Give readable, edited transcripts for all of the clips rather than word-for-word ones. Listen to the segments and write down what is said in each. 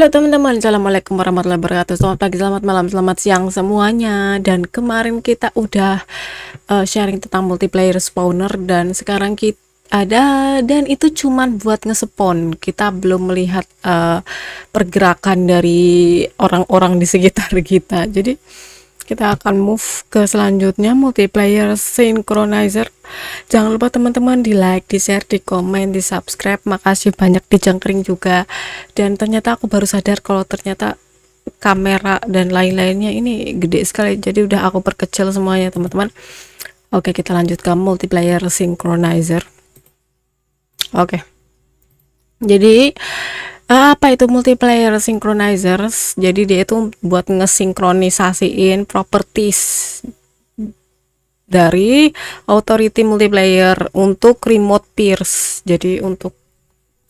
Halo teman-teman, assalamualaikum warahmatullahi wabarakatuh. Selamat pagi, selamat malam, selamat siang semuanya. Dan kemarin kita udah sharing tentang multiplayer spawner, dan sekarang kita ada, dan itu cuman buat ngespawn. Kita belum melihat pergerakan dari orang-orang di sekitar kita. Jadi kita akan move ke selanjutnya, multiplayer synchronizer. Jangan lupa teman-teman di like, di share, di komen, di subscribe. Makasih banyak, di jengkring juga. Dan ternyata aku baru sadar kalau ternyata kamera dan lain-lainnya ini gede sekali, jadi udah aku perkecil semuanya teman-teman. Oke, kita lanjut ke multiplayer synchronizer. Oke, jadi apa itu multiplayer synchronizers? Jadi dia itu buat ngesinkronisasiin properties dari Authority multiplayer untuk remote peers. Jadi untuk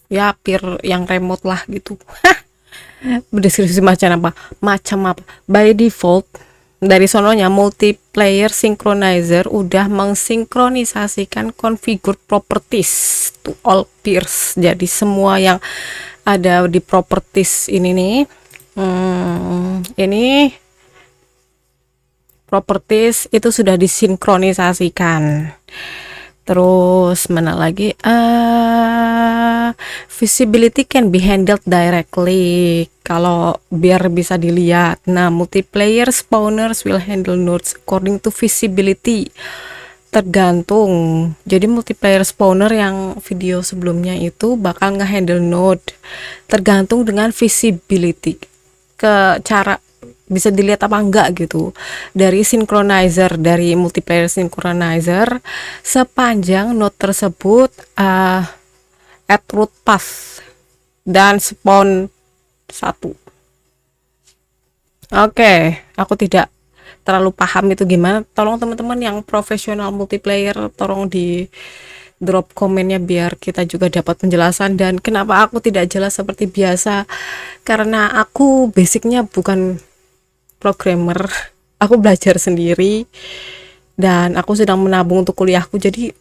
ya peer yang remote lah gitu. Berdeskripsi macam apa by default dari sononya multiplayer synchronizer udah mengsinkronisasikan configure properties to all peers. Jadi semua yang ada di properties ini nih, ini properties itu sudah disinkronisasikan. Terus mana lagi, visibility can be handled directly, kalau biar bisa dilihat. Nah, multiplayer spawners will handle nodes according to visibility, tergantung. Jadi multiplayer spawner yang video sebelumnya itu bakal ngehandle node tergantung dengan visibility, ke cara bisa dilihat apa enggak gitu dari synchronizer, dari multiplayer synchronizer, sepanjang node tersebut at root path dan spawn 1. Oke, aku tidak terlalu paham itu gimana. Tolong teman-teman yang profesional multiplayer, tolong di drop komennya biar kita juga dapat penjelasan. Dan kenapa aku tidak jelas seperti biasa, karena aku basicnya bukan programmer, aku belajar sendiri dan aku sedang menabung untuk kuliahku. Jadi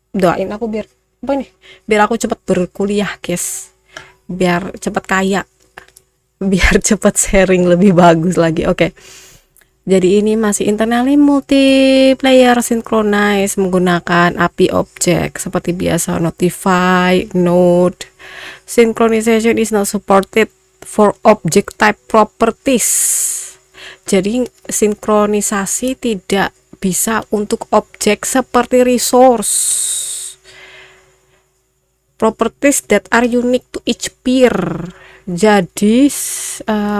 doain aku biar apa nih, biar aku cepat berkuliah guys, biar cepat kaya, biar cepat sharing lebih bagus lagi. Oke, jadi ini masih internally multiplayer synchronize menggunakan API object seperti biasa. Notify node synchronization is not supported for object type properties. Jadi sinkronisasi tidak bisa untuk objek seperti resource, properties that are unique to each peer. Jadi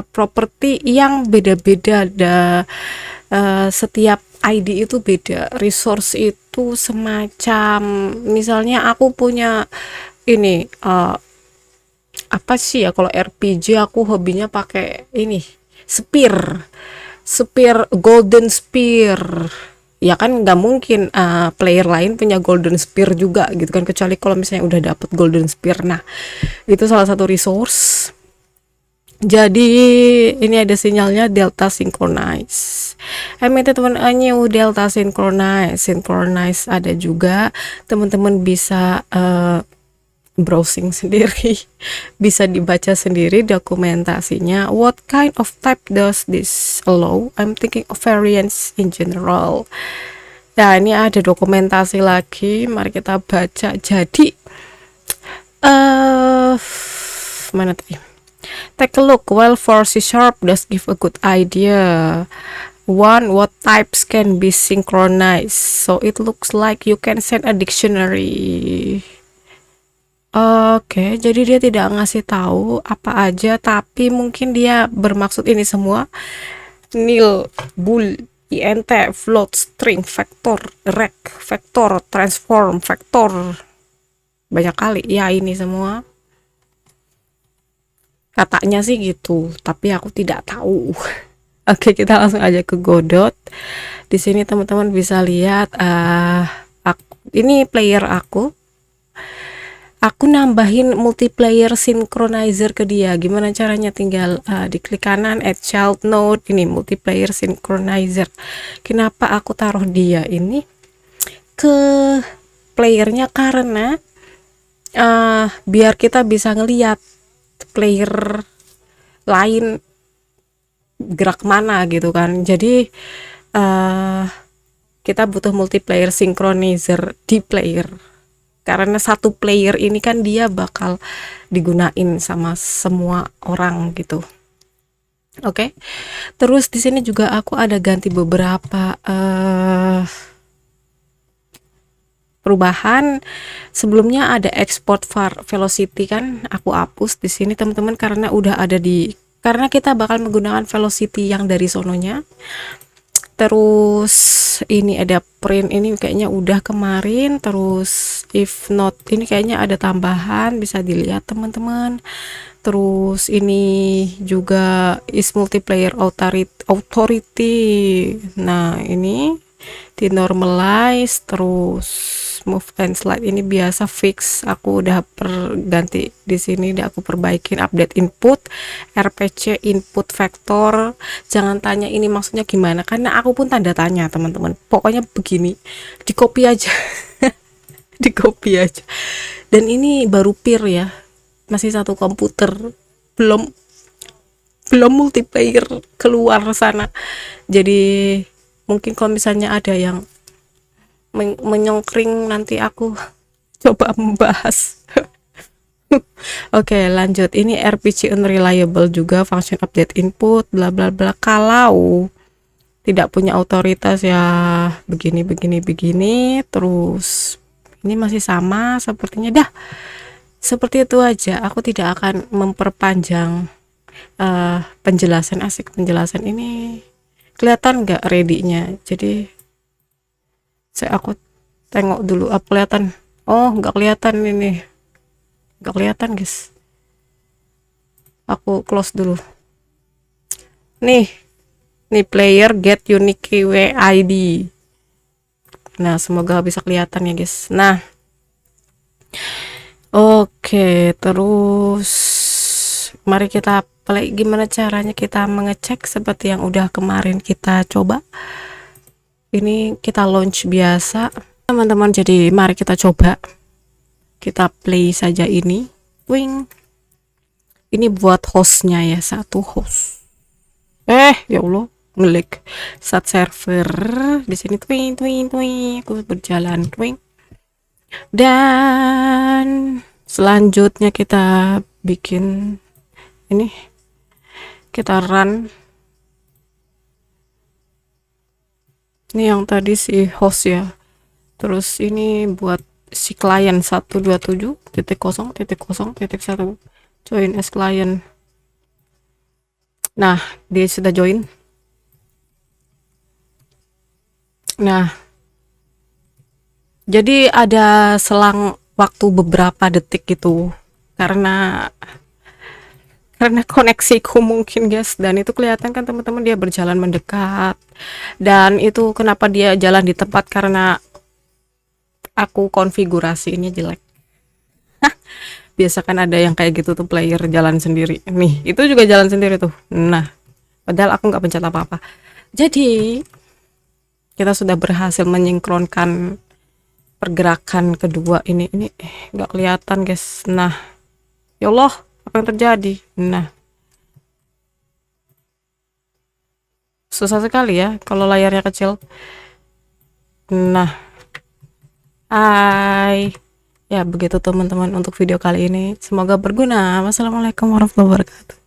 properti yang beda-beda, setiap ID itu beda. Resource itu semacam misalnya aku punya ini apa sih ya, kalau RPG aku hobinya pakai ini spear golden spear, ya kan nggak mungkin player lain punya golden spear juga gitu kan, kecuali kalau misalnya udah dapet golden spear. Nah, itu salah satu resource. Jadi ini ada sinyalnya delta synchronize. Teman-teman, new delta synchronize ada juga. Teman-teman bisa browsing sendiri, bisa dibaca sendiri dokumentasinya. What kind of type does this allow? I'm thinking of variance in general. Nah, ini ada dokumentasi lagi, mari kita baca. Jadi mana tadi? Take a look. Well, for C# does give a good idea. One, what types can be synchronized? So it looks like you can send a dictionary. Oke, jadi dia tidak ngasih tahu apa aja, tapi mungkin dia bermaksud ini semua. Nil, bool, int, float, string, vector, rec, vector, transform, vector. Banyak kali ya ini semua. Katanya sih gitu, tapi aku tidak tahu. Oke, kita langsung aja ke Godot. Di sini teman-teman bisa lihat ini player aku nambahin multiplayer synchronizer ke dia. Gimana caranya? Tinggal diklik kanan, add child node, ini multiplayer synchronizer. Kenapa aku taruh dia ini ke playernya? Karena biar kita bisa ngelihat player lain gerak mana gitu kan. Jadi kita butuh multiplayer synchronizer di player, karena satu player ini kan dia bakal digunain sama semua orang gitu. Oke. Terus di sini juga aku ada ganti beberapa perubahan. Sebelumnya ada export velocity kan aku hapus di sini teman-teman, karena udah ada karena kita bakal menggunakan velocity yang dari sononya. Terus ini ada print, ini kayaknya udah kemarin. Terus if not, ini kayaknya ada tambahan, bisa dilihat teman-teman. Terus ini juga is multiplayer authority. Nah ini di normalize. Terus move and slide ini biasa fix, aku udah ganti di sini, udah aku perbaikin. Update input RPC input vector, jangan tanya ini maksudnya gimana, karena aku pun tanda tanya teman-teman. Pokoknya begini, di copy aja di copy aja. Dan ini baru peer ya, masih satu komputer, belum multiplayer keluar sana. Jadi mungkin kalau misalnya ada yang menyongkring, nanti aku coba membahas. Oke, lanjut. Ini RPC unreliable juga, function update input bla bla bla. Kalau tidak punya otoritas ya begini. Terus ini masih sama sepertinya, dah seperti itu aja. Aku tidak akan memperpanjang penjelasan. Asik penjelasan ini. Kelihatan nggak ready-nya? Jadi aku tengok dulu apa kelihatan. Oh, nggak kelihatan, ini nggak kelihatan guys. Aku close dulu. Nih player get unique keyword ID. Nah, semoga bisa kelihatan ya guys. Nah, oke, terus mari kita play. Gimana caranya kita mengecek seperti yang udah kemarin kita coba. Ini kita launch biasa teman-teman. Jadi mari kita coba, kita play saja ini. Wing, ini buat hostnya ya, satu host. Ya Allah, ngelag saat server di sini. Twing aku berjalan twing. Dan selanjutnya kita bikin ini, kita run. Ini yang tadi si host ya. Terus ini buat si klien 127.0.0.1 join as client. Nah, dia sudah join. Nah, jadi ada selang waktu beberapa detik gitu, karena koneksiku mungkin guys. Dan itu kelihatan kan teman-teman, dia berjalan mendekat. Dan itu kenapa dia jalan di tempat, karena aku konfigurasi ini jelek. Biasa kan ada yang kayak gitu tuh, player jalan sendiri. Nih, itu juga jalan sendiri tuh. Nah, padahal aku nggak pencet apa-apa. Jadi kita sudah berhasil menyinkronkan pergerakan kedua ini nggak kelihatan guys. Nah, ya Allah, apa yang terjadi? Nah, susah sekali ya kalau layarnya kecil. Nah, ya begitu teman-teman untuk video kali ini, semoga berguna. Wassalamualaikum warahmatullahi wabarakatuh.